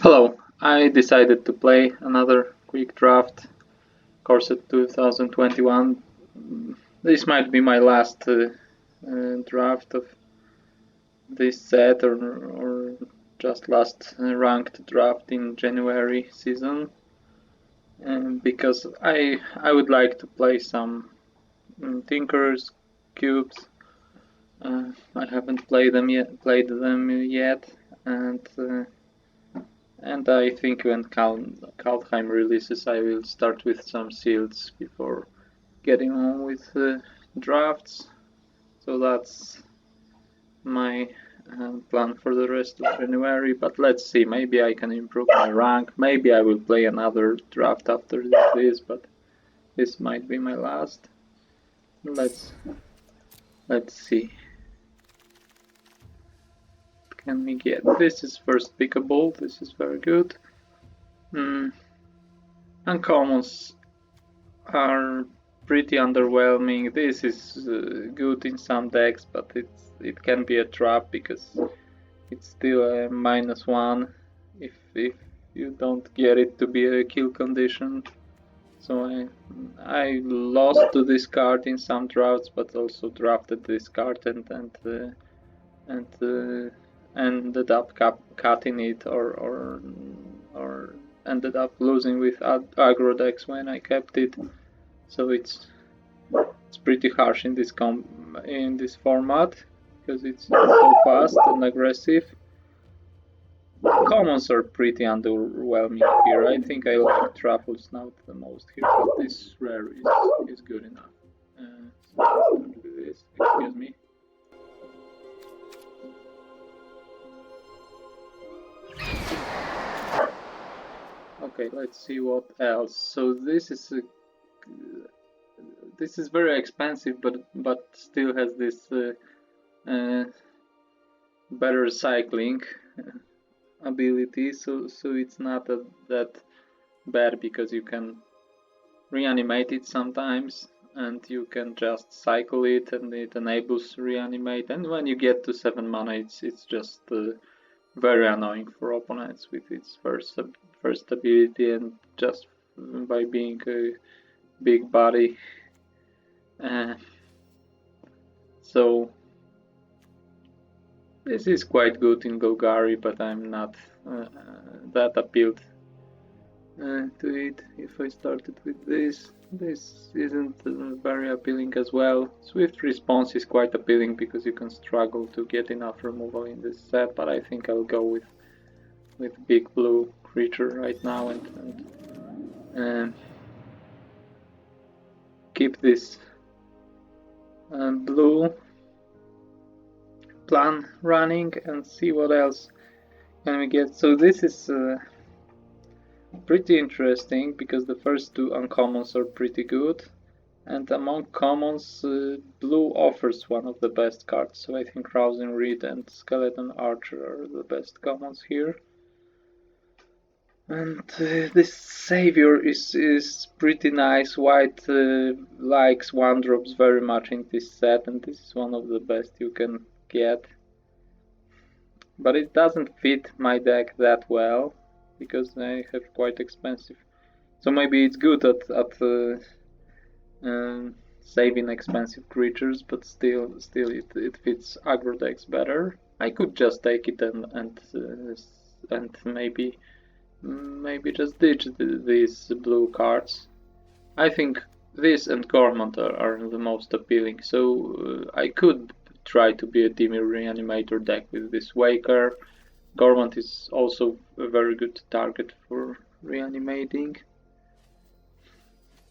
Hello, I decided to play another quick draft, Corset 2021. This might be my last draft of this set or just last ranked draft in January season, because I would like to play some Tinkers, Cubes. I haven't played them yet, and I think when Kaldheim releases, I will start with some seals before getting on with drafts. So that's my plan for the rest of January. But let's see, maybe I can improve my rank. Maybe I will play another draft after this, but this might be my last. Let's see. Can we get? This is first pickable. This is very good. Uncommons are pretty underwhelming. This is good in some decks, but it can be a trap because it's still a -1 if you don't get it to be a kill condition. So I lost to this card in some drafts, but also drafted this card and ended up cutting it or ended up losing with aggro decks when I kept it. So it's pretty harsh in this format because it's so fast and aggressive. Commons are pretty underwhelming here. I think I like Truffles now the most here, but this rare is good enough. So let's do this. Excuse me. Okay, let's see what else. So this is very expensive, but still has this better cycling ability. So it's not that bad because you can reanimate it sometimes, and you can just cycle it, and it enables reanimate. And when you get to 7 mana, it's just very annoying for opponents with its first ability, and just by being a big body. So this is quite good in Golgari, but I'm not that appealed to it. If I started with this isn't very appealing as well. Swift response is quite appealing because you can struggle to get enough removal in this set, but I think I'll go with big blue creature right now and keep this blue plan running and see what else can we get. So this is pretty interesting because the first two uncommons are pretty good, and among commons blue offers one of the best cards. So I think Rousing Reed and Skeleton Archer are the best commons here. And this Savior is pretty nice. White likes 1-drops very much in this set, and this is one of the best you can get. But it doesn't fit my deck that well because I have quite expensive. So maybe it's good at saving expensive creatures, but still it fits aggro decks better. I could just take it and maybe just ditch these blue cards. I think this and Gormont are the most appealing, so I could try to be a Dimir Reanimator deck with this Waker. Gormont is also a very good target for reanimating,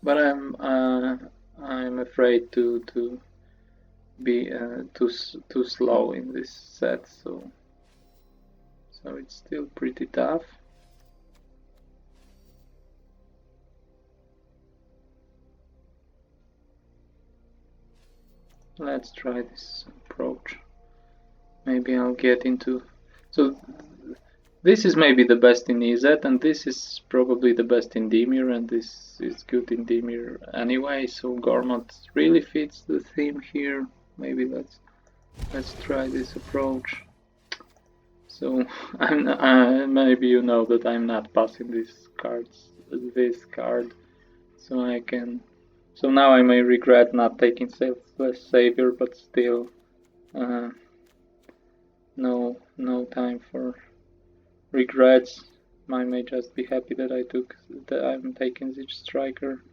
but I'm afraid to be too slow in this set, so it's still pretty tough. Let's try this approach. Maybe I'll get into... So this is maybe the best in EZ, and this is probably the best in Dimir, and this is good in Dimir anyway, so Gormont really fits the theme here. Maybe let's try this approach. So maybe you know that I'm not passing this card, so I can. So now I may regret not taking Selfless Savior, but still, no time for regrets. I may just be happy that I'm taking Siege Striker,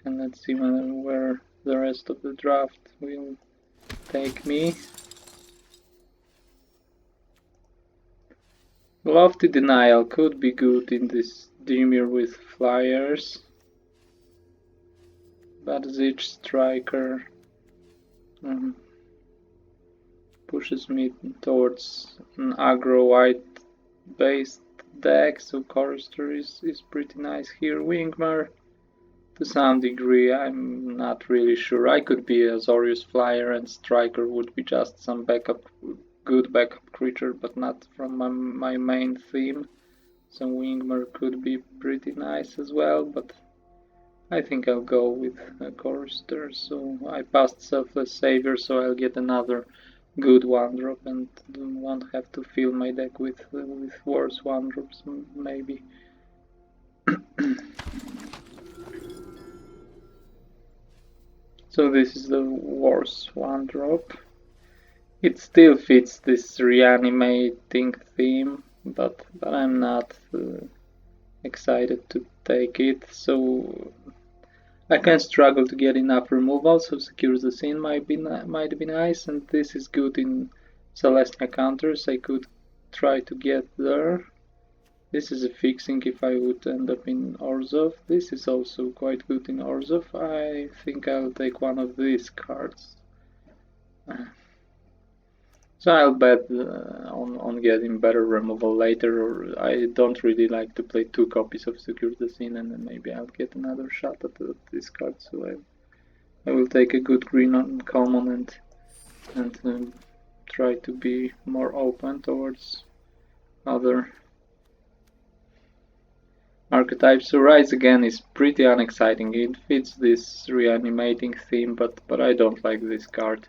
and let's see where the rest of the draft will take me. Lofty Denial could be good in this Dimir with flyers, but Siege Striker pushes me towards an aggro white based deck, so Chorister is pretty nice here. Wingmar, to some degree, I'm not really sure. I could be a Azorius Flyer and Striker would be just some good backup creature, but not from my main theme. So Wingmar could be pretty nice as well, but I think I'll go with a Chorister. So I passed Selfless Savior, so I'll get another good 1-drop and won't have to fill my deck with worse 1-drops, maybe. So this is the worse 1-drop. It still fits this reanimating theme, but I'm not excited to take it. So I can struggle to get enough removal, so Secure the Scene might be nice, and this is good in Celestia counters. I could try to get there. This is a fixing if I would end up in Orzhov. This is also quite good in Orzhov. I think I'll take one of these cards. So I'll bet on getting better removal later, or I don't really like to play 2 copies of Secure the Scene, and then maybe I'll get another shot at this card. So I will take a good green uncommon and try to be more open towards other archetypes. So Rise Again is pretty unexciting. It fits this reanimating theme, but I don't like this card,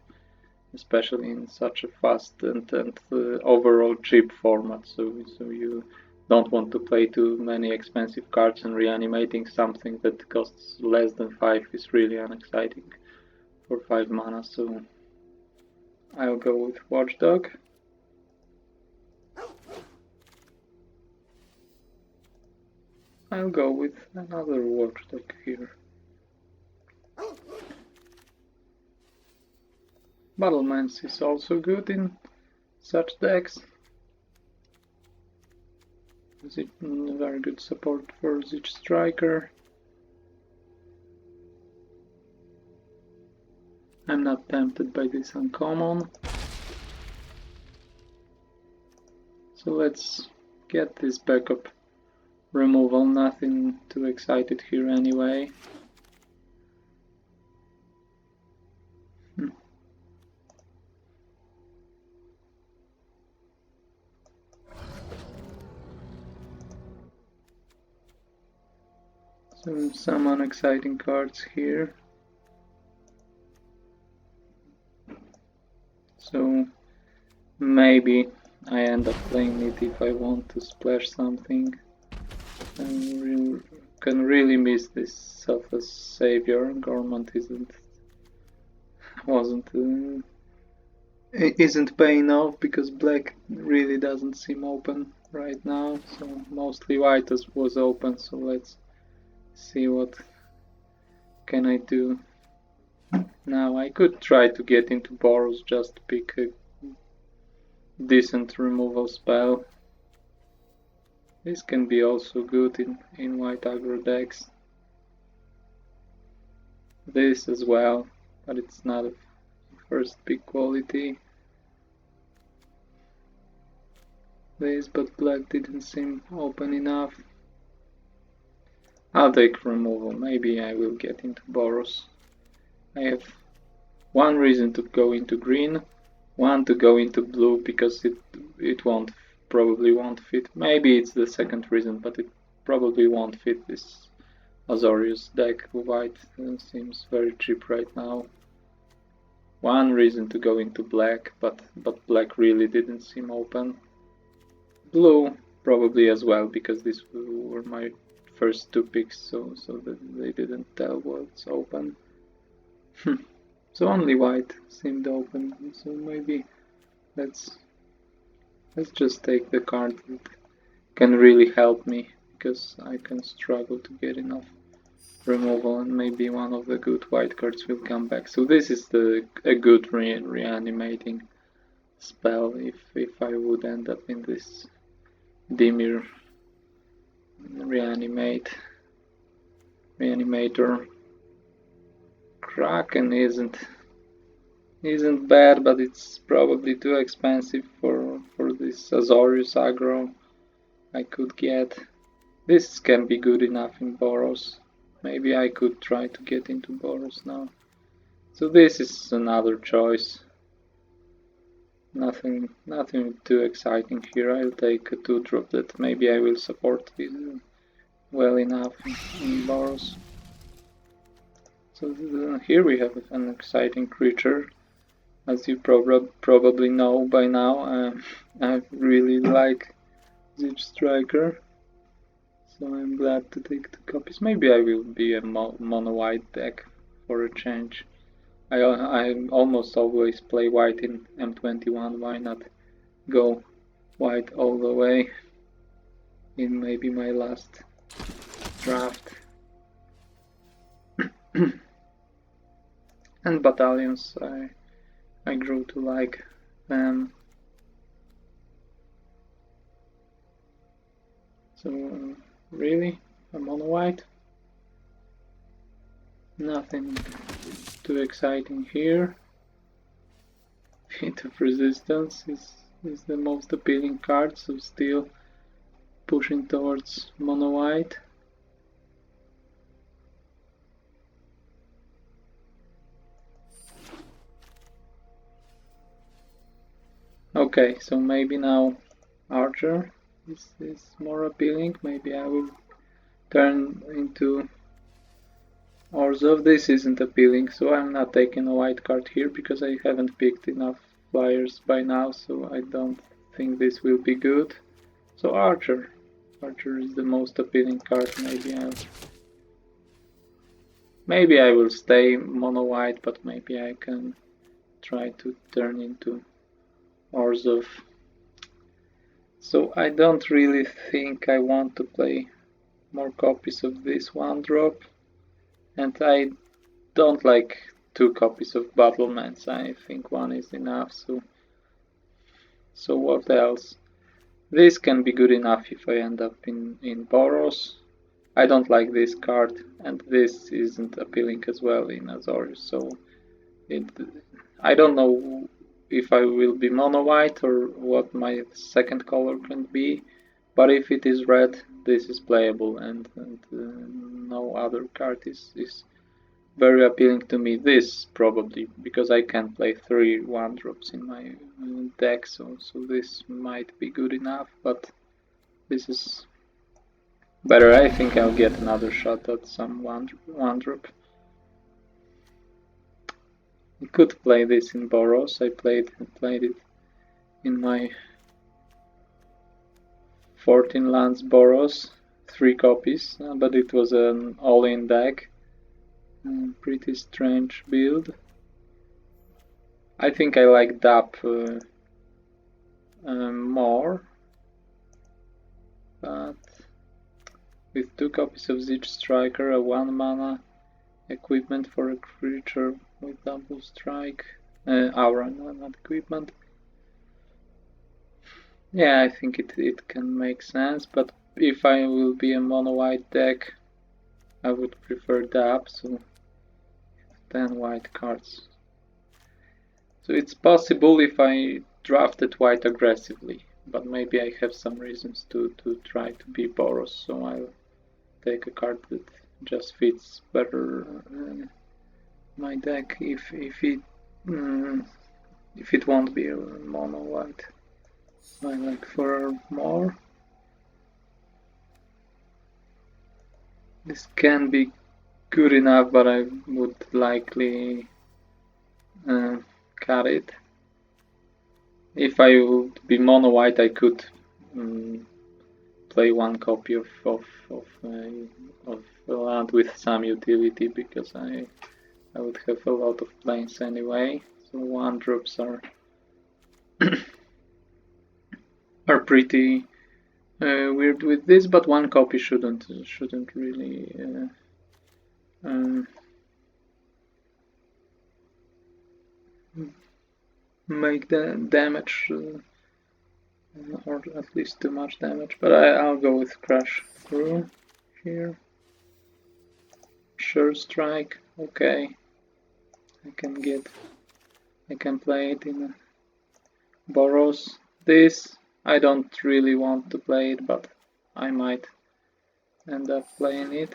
especially in such a fast and overall cheap format. So you don't want to play too many expensive cards, and reanimating something that costs less than 5 is really unexciting for 5 mana. So I'll go with Watchdog. I'll go with another Watchdog here. Battlements is also good in such decks. Very good support for Siege Striker. I'm not tempted by this uncommon. So let's get this backup removal. Nothing too excited here anyway. Some unexciting cards here. So maybe I end up playing it if I want to splash something. I can really miss this Selfless Savior. Gormont isn't paying off because black really doesn't seem open right now. So mostly white was open. So let's see what can I do. Now I could try to get into Boros, just pick a decent removal spell. This can be also good in white aggro decks. This as well, but it's not a first pick quality. This, but black didn't seem open enough. I'll take removal. Maybe I will get into Boros. I have one reason to go into green, one to go into blue because it probably won't fit. Maybe it's the second reason, but it probably won't fit this Azorius deck. White seems very cheap right now. One reason to go into black, but black really didn't seem open. Blue probably as well, because these were my first two picks, so that they didn't tell what's open. So only white seemed open, so maybe let's just take the card that can really help me, because I can struggle to get enough removal, and maybe one of the good white cards will come back. So this is a good reanimating spell if I would end up in this Dimir reanimator. Kraken isn't bad, but it's probably too expensive for this Azorius aggro I could get. This can be good enough in Boros. Maybe I could try to get into Boros now. So this is another choice. Nothing too exciting here. I'll take a 2-drop that maybe I will support well enough in Boros. So here we have an exciting creature. As you probably know by now, I really like Siege Striker. So I'm glad to take 2 copies. Maybe I will be a mono white deck for a change. I almost always play white in M21. Why not go white all the way in maybe my last draft? And battalions, I grew to like them. So really, a mono white? Nothing too exciting here. Feat of Resistance is the most appealing card, so still pushing towards mono white. Okay, so maybe now Archer is more appealing. Maybe I will turn into Orzhov. This isn't appealing, so I'm not taking a white card here because I haven't picked enough flyers by now, so I don't think this will be good. So Archer is the most appealing card. Maybe I will stay mono white, but maybe I can try to turn into Orzhov. So I don't really think I want to play more copies of this 1-drop, and I don't like 2 copies of Battlements. I think 1 is enough. So what else? This can be good enough if I end up in Boros. I don't like this card, and this isn't appealing as well in Azorius, so I don't know if I will be mono white or what my second color can be, but if it is red, this is playable, and no other card is very appealing to me. This probably, because I can play 3 1-drops in my deck, so this might be good enough, but this is better. I think I'll get another shot at some 1-drop. I could play this in Boros. I played it in my 14 lands Boros, 3 copies, but it was an all-in deck. Pretty strange build. I think I like DAP more, but with 2 copies of Siege Striker, a 1-mana equipment for a creature with double strike, aura, not equipment. Yeah, I think it can make sense, but if I will be a mono white deck, I would prefer DAP, so 10 white cards. So it's possible if I drafted white aggressively, but maybe I have some reasons to try to be Boros, so I'll take a card that just fits better my deck if it won't be a mono white. I like for more. This can be good enough, but I would likely cut it. If I would be mono white, I could play one copy of land with some utility, because I would have a lot of planes anyway. So 1-drops are are pretty weird with this, but one copy shouldn't really make the damage, or at least too much damage. But I'll go with crash through here. Sure strike. Okay, I can play it in Boros. This I don't really want to play it, but I might end up playing it.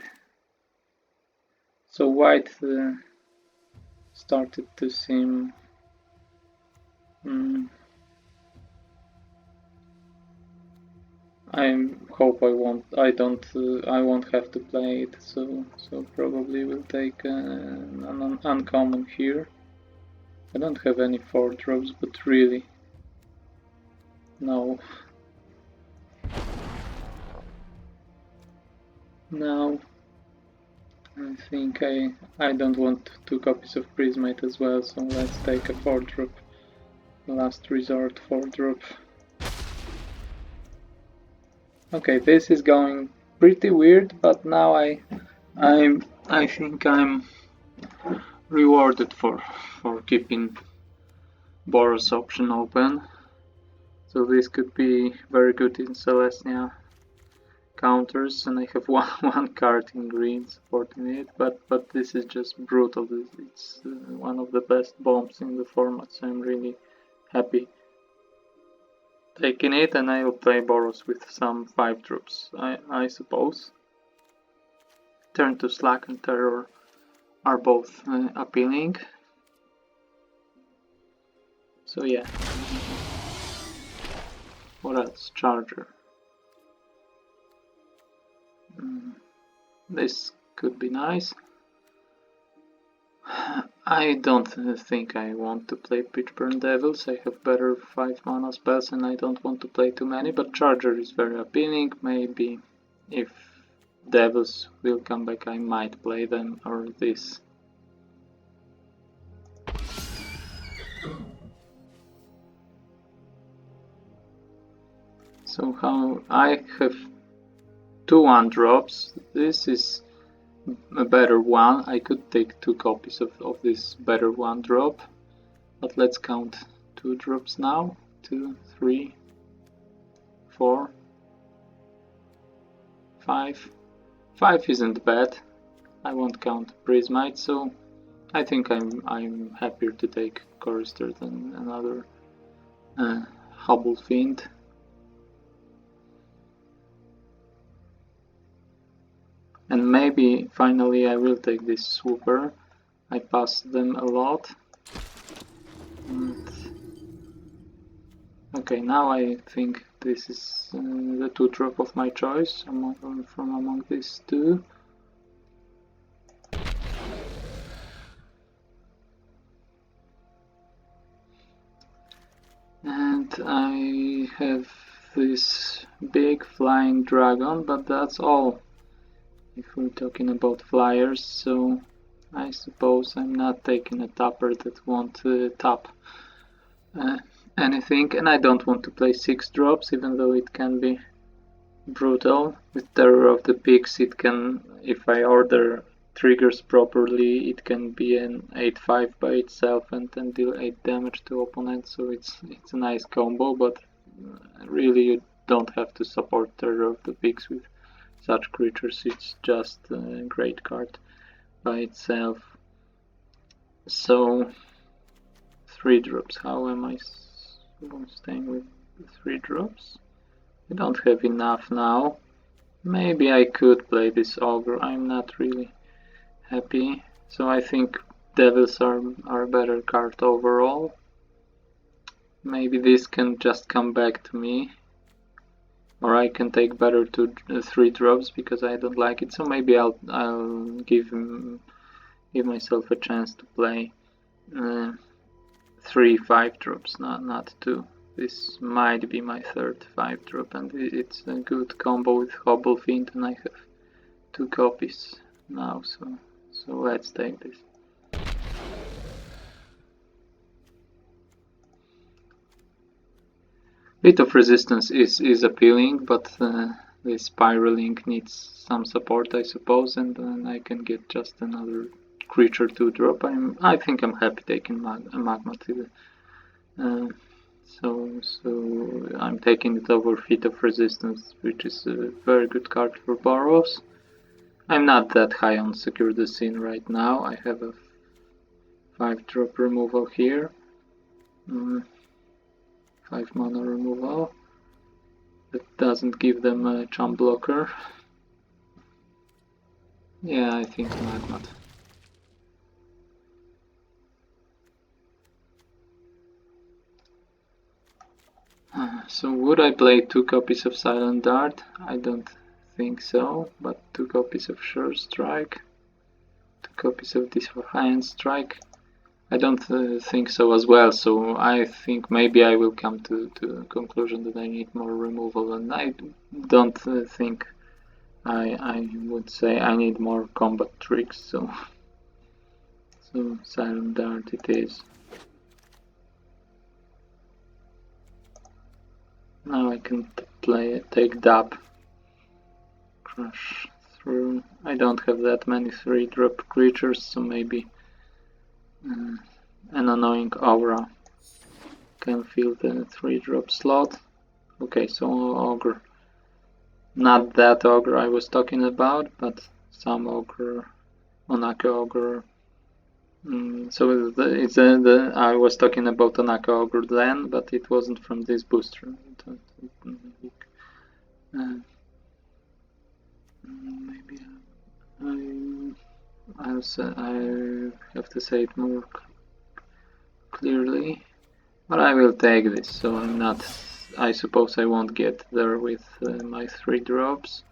So white started to seem I hope I won't have to play it, so probably will take an uncommon here. I don't have any 4-drops, but really no. Now I think I don't want 2 copies of Prismite as well, so let's take a 4-drop. Last resort 4-drop. Okay, this is going pretty weird, but now I think I'm rewarded for keeping Boros option open. So this could be very good in Celestia counters, and I have one card in green supporting it, but this is just brutal. It's one of the best bombs in the format, so I'm really happy taking it, and I'll play Boros with some 5-drops, I suppose. Turn to Slack and Terror are both appealing. So yeah. What else? Charger. This could be nice. I don't think I want to play Pitchburn Devils. I have better 5 mana spells and I don't want to play too many, but Charger is very appealing. Maybe if Devils will come back I might play them, or this. So how I have 2 1-drops. This is a better one. I could take 2 copies of this better 1-drop, but let's count 2 drops now. 2, 3, 4, 5. 5 isn't bad. I won't count Prismite, so I think I'm happier to take Chorister than another Hubble Fiend. And maybe finally I will take this Swooper. I passed them a lot. Okay, now I think this is the 2-drop of my choice from among these 2. And I have this big flying dragon, but that's all. If we're talking about flyers, so I suppose I'm not taking a tapper that won't tap anything, and I don't want to play 6 drops, even though it can be brutal. With Terror of the Pigs, it can, if I order triggers properly, it can be an 8/5 by itself and then deal 8 damage to opponents, so it's a nice combo, but really you don't have to support Terror of the Pigs with such creatures. It's just a great card by itself. So 3 drops. How am I staying with 3 drops? I don't have enough now. Maybe I could play this Aggro. I'm not really happy. So I think Devils are a better card overall. Maybe this can just come back to me. Or I can take better 3 drops because I don't like it. So maybe I'll give myself a chance to play 3 5 drops, not 2. This might be my third 5-drop, and it's a good combo with Hobble Fiend, and I have 2 copies now, so let's take this. Bit of resistance is appealing, but this spiraling needs some support, I suppose, and then I can get just another creature to drop. I think I'm happy taking Magma to so I'm taking it over Feet of Resistance, which is a very good card for Boros. I'm not that high on Secure the Scene right now. I have a 5-drop removal here. 5 mana removal. That doesn't give them a chump blocker. Yeah, I think Magmat. So would I play 2 copies of Silent Dart? I don't think so, but 2 copies of Sure Strike, 2 copies of Defiant Strike. I don't think so as well, so I think maybe I will come to the conclusion that I need more removal, and I don't think I would say I need more combat tricks, so Silent Dart it is. Now I can take Dab, Crush through. I don't have that many 3-drop creatures, so maybe an annoying Aura can fill the 3-drop slot. Okay, so Ogre. Not that Ogre I was talking about, but some Ogre, Onaka Ogre. So I was talking about Onaka Ogre then, but it wasn't from this booster. Maybe I have to say it more clearly, but I will take this, so I'm not. I suppose I won't get there with my 3-drops,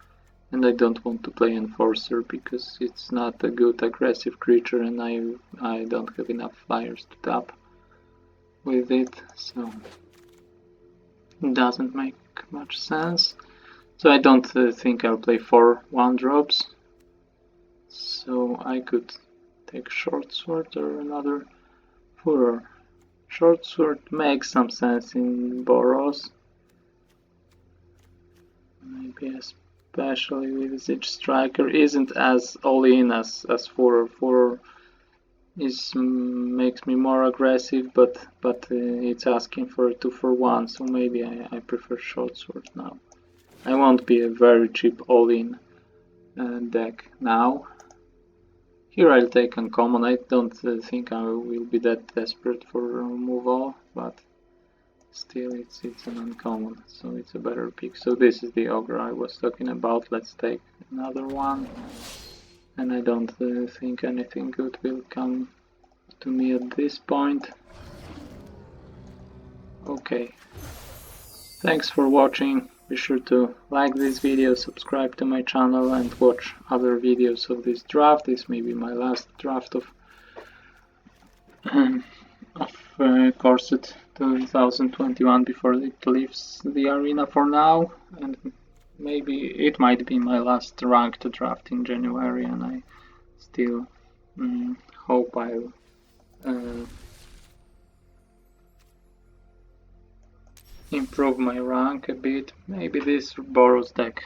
and I don't want to play Enforcer because it's not a good aggressive creature, and I don't have enough flyers to tap with it, so it doesn't make much sense. So I don't think I'll play 4 1-drops. So I could take Short Sword or another Furor. Short Sword makes some sense in Boros. Maybe especially with Siege Striker isn't as all-in as Furor. Furor makes me more aggressive, but it's asking for a 2-for-1, so maybe I prefer Short Sword now. I won't be a very cheap all-in deck now. Here I'll take Uncommon. I don't think I will be that desperate for removal, but still it's an Uncommon, so it's a better pick. So this is the Ogre I was talking about. Let's take another one. And I don't think anything good will come to me at this point. Okay. Thanks for watching. Be sure to like this video, subscribe to my channel, and watch other videos of this draft. This may be my last draft of Corset 2021 before it leaves the arena for now, and maybe it might be my last ranked draft in January, and I still hope I'll improve my rank a bit. Maybe this Boros deck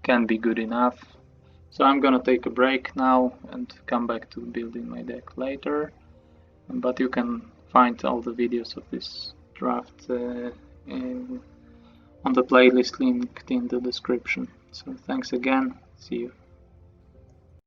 can be good enough. So I'm gonna take a break now and come back to building my deck later. But you can find all the videos of this draft on the playlist linked in the description. So thanks again, see you.